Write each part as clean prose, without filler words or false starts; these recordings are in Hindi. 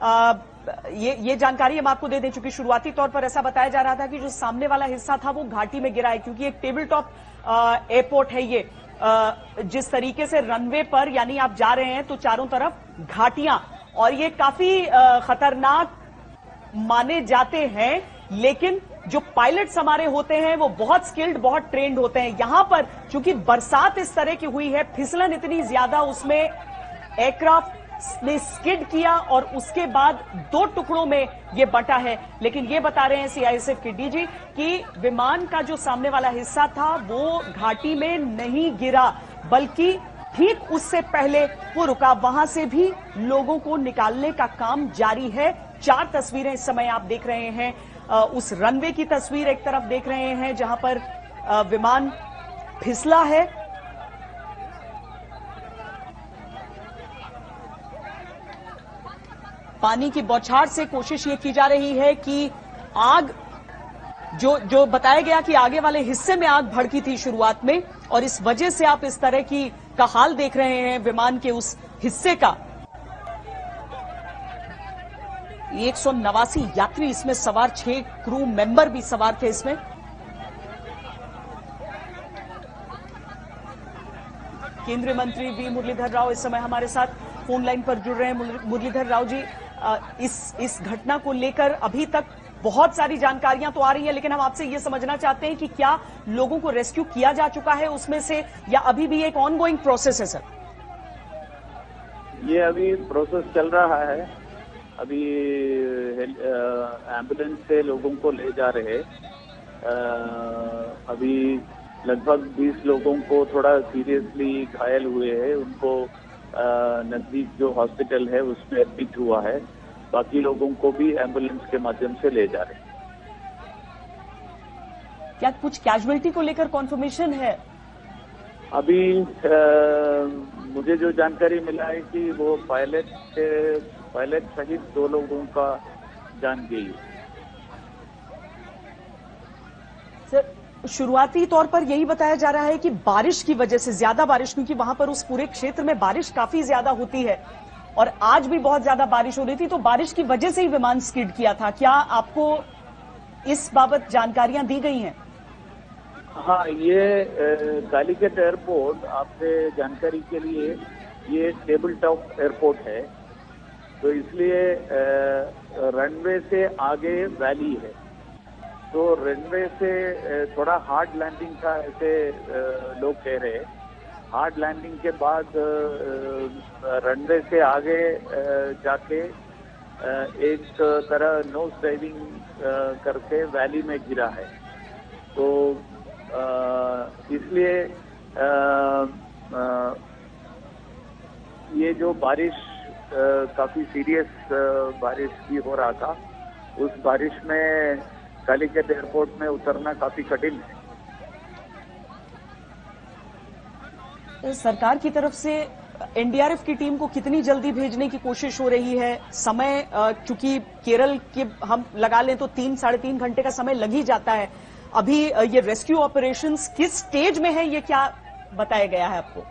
ये जानकारी हम आपको दे दें, चूंकि शुरुआती तौर पर ऐसा बताया जा रहा था कि जो सामने वाला हिस्सा था वो घाटी में गिरा है, क्योंकि एक टेबल टॉप एयरपोर्ट है ये। जिस तरीके से रनवे पर यानी आप जा रहे हैं तो चारों तरफ घाटियां, और ये काफी खतरनाक माने जाते हैं, लेकिन जो पायलट्स हमारे होते हैं वो बहुत स्किल्ड, बहुत ट्रेंड होते हैं। यहां पर चूंकि बरसात इस तरह की हुई है, फिसलन इतनी ज्यादा, उसमें एयरक्राफ्ट ने स्किड किया और उसके बाद 2 टुकड़ों में ये बटा है। लेकिन ये बता रहे हैं सीआईएसएफ के डीजी कि विमान का जो सामने वाला हिस्सा था वो घाटी में नहीं गिरा, बल्कि ठीक उससे पहले वो रुका। वहां से भी लोगों को निकालने का काम जारी है। 4 तस्वीरें इस समय आप देख रहे हैं। उस रनवे की तस्वीर एक तरफ देख रहे हैं जहां पर विमान फिसला है। पानी की बौछार से कोशिश ये की जा रही है कि आग, जो बताया गया कि आगे वाले हिस्से में आग भड़की थी शुरुआत में, और इस वजह से आप इस तरह का हाल देख रहे हैं विमान के उस हिस्से का। 189 यात्री इसमें सवार, 6 क्रू मेंबर भी सवार थे इसमें। केंद्रीय मंत्री वी मुरलीधर राव इस समय हमारे साथ फोन लाइन पर जुड़ रहे हैं। मुरलीधर राव जी, इस घटना को लेकर अभी तक बहुत सारी जानकारियां तो आ रही हैं, लेकिन हम आपसे ये समझना चाहते हैं कि क्या लोगों को रेस्क्यू किया जा चुका है उसमें से, या अभी भी एक ऑनगोइंग प्रोसेस है सर? ये अभी प्रोसेस चल रहा है। अभी एम्बुलेंस से लोगों को ले जा रहे हैं। अभी लगभग 20 लोगों को थोड़ा सीरियसली घायल हुए हैं, उनको नजदीक जो हॉस्पिटल है उसमें एडमिट हुआ है। बाकी लोगों को भी एम्बुलेंस के माध्यम से ले जा रहे हैं। क्या कुछ कैजुअल्टी को लेकर कॉन्फर्मेशन है? अभी मुझे जो जानकारी मिला है कि वो पायलट सहित 2 लोगों का जान गई। सर, शुरुआती तौर पर यही बताया जा रहा है कि बारिश की वजह से, ज्यादा बारिश, क्योंकि वहां पर उस पूरे क्षेत्र में बारिश काफी ज्यादा होती है और आज भी बहुत ज्यादा बारिश हो रही थी, तो बारिश की वजह से ही विमान स्किड किया था। क्या आपको इस बाबत जानकारियां दी गई हैं? हाँ, ये कालीकट एयरपोर्ट, आपसे जानकारी के लिए, ये टेबल टॉप एयरपोर्ट है, तो इसलिए रनवे से आगे वैली है, तो रनवे से थोड़ा हार्ड लैंडिंग था, ऐसे लोग कह रहे हैं। हार्ड लैंडिंग के बाद रनवे से आगे जाके एक तरह नोज डाइविंग करके वैली में गिरा है। तो इसलिए ये जो बारिश, काफी सीरियस बारिश भी हो रहा था, उस बारिश में कालीकट एयरपोर्ट में उतरना काफी कठिन है। सरकार की तरफ से एनडीआरएफ की टीम को कितनी जल्दी भेजने की कोशिश हो रही है? समय, चूंकि केरल के हम लगा लें तो 3-3.5 घंटे का समय लग ही जाता है। अभी ये रेस्क्यू ऑपरेशंस किस स्टेज में है, ये क्या बताया गया है आपको?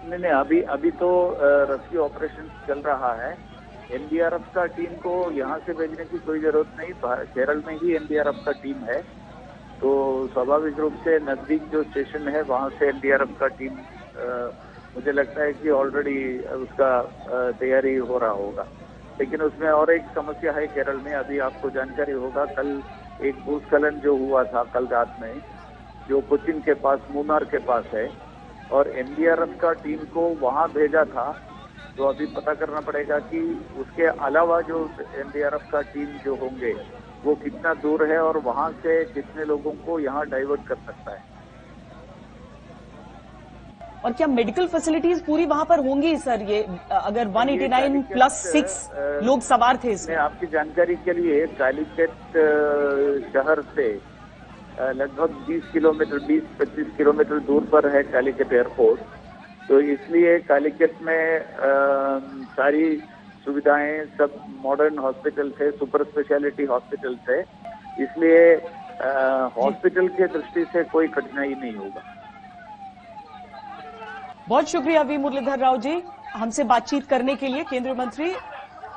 नहीं, अभी तो रेस्क्यू ऑपरेशन चल रहा है। एनडीआरएफ का टीम को यहाँ से भेजने की कोई जरूरत नहीं, केरल में ही एनडीआरएफ का टीम है, तो स्वाभाविक रूप से नजदीक जो स्टेशन है वहां से एनडीआरएफ का टीम, मुझे लगता है कि ऑलरेडी उसका तैयारी हो रहा होगा। लेकिन उसमें और एक समस्या है केरल में। अभी आपको जानकारी होगा, कल एक भूस्खलन जो हुआ था कल रात में, जो कोचिन के पास, मूनार के पास है, और एनडीआरएफ का टीम को वहां भेजा था। तो अभी पता करना पड़ेगा कि उसके अलावा जो एनडीआरएफ का टीम जो होंगे वो कितना दूर है और वहां से कितने लोगों को यहाँ डाइवर्ट कर सकता है। और क्या मेडिकल फैसिलिटीज पूरी वहां पर होंगी सर? ये अगर 189+6 लोग सवार थे इसमें। आपकी जानकारी के लिए, कालीकट शहर से लगभग 20-25 किलोमीटर दूर पर है कालीकट एयरपोर्ट, तो इसलिए कालीकट में सारी सुविधाएं, सब मॉडर्न हॉस्पिटल थे, सुपर स्पेशलिटी हॉस्पिटल थे, इसलिए हॉस्पिटल के दृष्टि से कोई कठिनाई नहीं होगा। बहुत शुक्रिया वी मुरलीधर राव जी, हमसे बातचीत करने के लिए। केंद्रीय मंत्री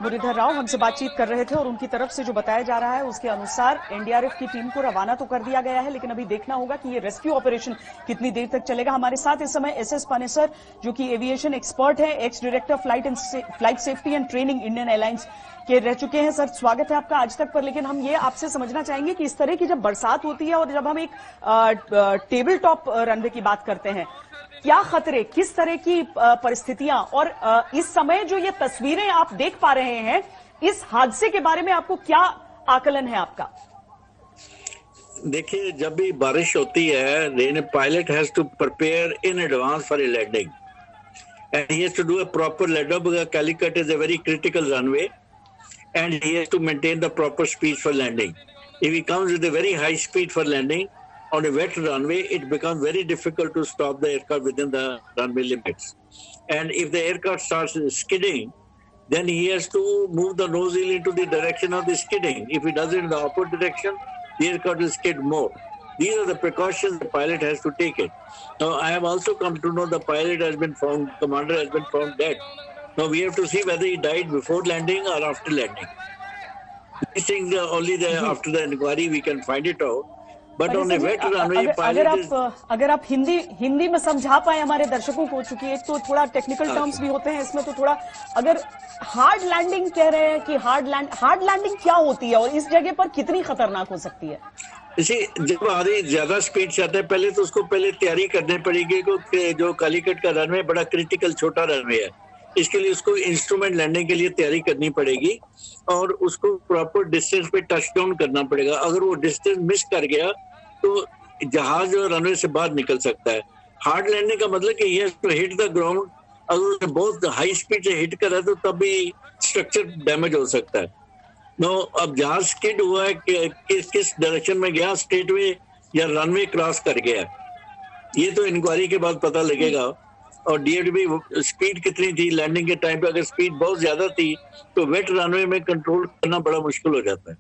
मुरलीधर राव हमसे बातचीत कर रहे थे और उनकी तरफ से जो बताया जा रहा है उसके अनुसार एनडीआरएफ की टीम को रवाना तो कर दिया गया है, लेकिन अभी देखना होगा कि ये रेस्क्यू ऑपरेशन कितनी देर तक चलेगा। हमारे साथ इस समय एसएस पानेसर, जो कि एविएशन एक्सपर्ट है, ex director flight safety and training Indian airlines के रह चुके हैं। सर, स्वागत है आपका आज तक पर। लेकिन हम ये आपसे समझना चाहेंगे कि इस तरह की जब बरसात होती है और जब हम एक टेबल टॉप रनवे की बात करते हैं, क्या खतरे, किस तरह की परिस्थितियां और इस समय जो ये तस्वीरें आप देख पा रहे हैं, इस हादसे के बारे में आपको क्या आकलन है आपका? देखिए, जब भी बारिश होती है, rain pilot has to prepare in advance for a landing and he has to do a proper land up. Calicut is a very critical runway and he has to maintain the proper speed for landing. If he comes with a very high speed for landing on a wet runway, it becomes very difficult to stop the aircraft within the runway limits. And if the aircraft starts skidding, then he has to move the nose wheel into the direction of the skidding. If he does it in the opposite direction, the aircraft will skid more. These are the precautions the pilot has to take it. Now, I have also come to know the pilot has been found, commander has been found dead. Now we have to see whether he died before landing or after landing. These things only after the inquiry we can find it out. But on a wet runway, अगर आप हिंदी में समझा पाए हमारे दर्शकों को, चूंकि एक तो थोड़ा टेक्निकल टर्म्स भी होते हैं इसमें, तो थोड़ा अगर हार्ड लैंडिंग कह रहे हैं कि हार्ड लैंडिंग क्या होती है और इस जगह पर कितनी खतरनाक हो सकती है? इसी जब आधी ज्यादा स्पीड से आता है, पहले तो उसको तैयारी करनी पड़ेगी कि जो कालीकट का रनवे बड़ा क्रिटिकल छोटा रनवे है, इसके लिए उसको इंस्ट्रूमेंट लैंडिंग के लिए तैयारी करनी पड़ेगी और उसको प्रॉपर डिस्टेंस पे टच डाउन करना पड़ेगा। अगर वो डिस्टेंस मिस कर गया तो जहाज जो रनवे से बाहर निकल सकता है। हार्ड लैंडिंग का मतलब कि ये टू हिट द ग्राउंड, अगर उसने बहुत हाई स्पीड से हिट करा तो तब भी स्ट्रक्चर डैमेज हो सकता है। नो, अब जहाज स्किड हुआ है किस डायरेक्शन में गया, स्ट्रेट वे या रनवे क्रॉस कर गया, ये तो इंक्वायरी के बाद पता लगेगा। और डीएडबी स्पीड कितनी थी लैंडिंग के टाइम पे, अगर स्पीड बहुत ज्यादा थी तो वेट रनवे में कंट्रोल करना बड़ा मुश्किल हो जाता है।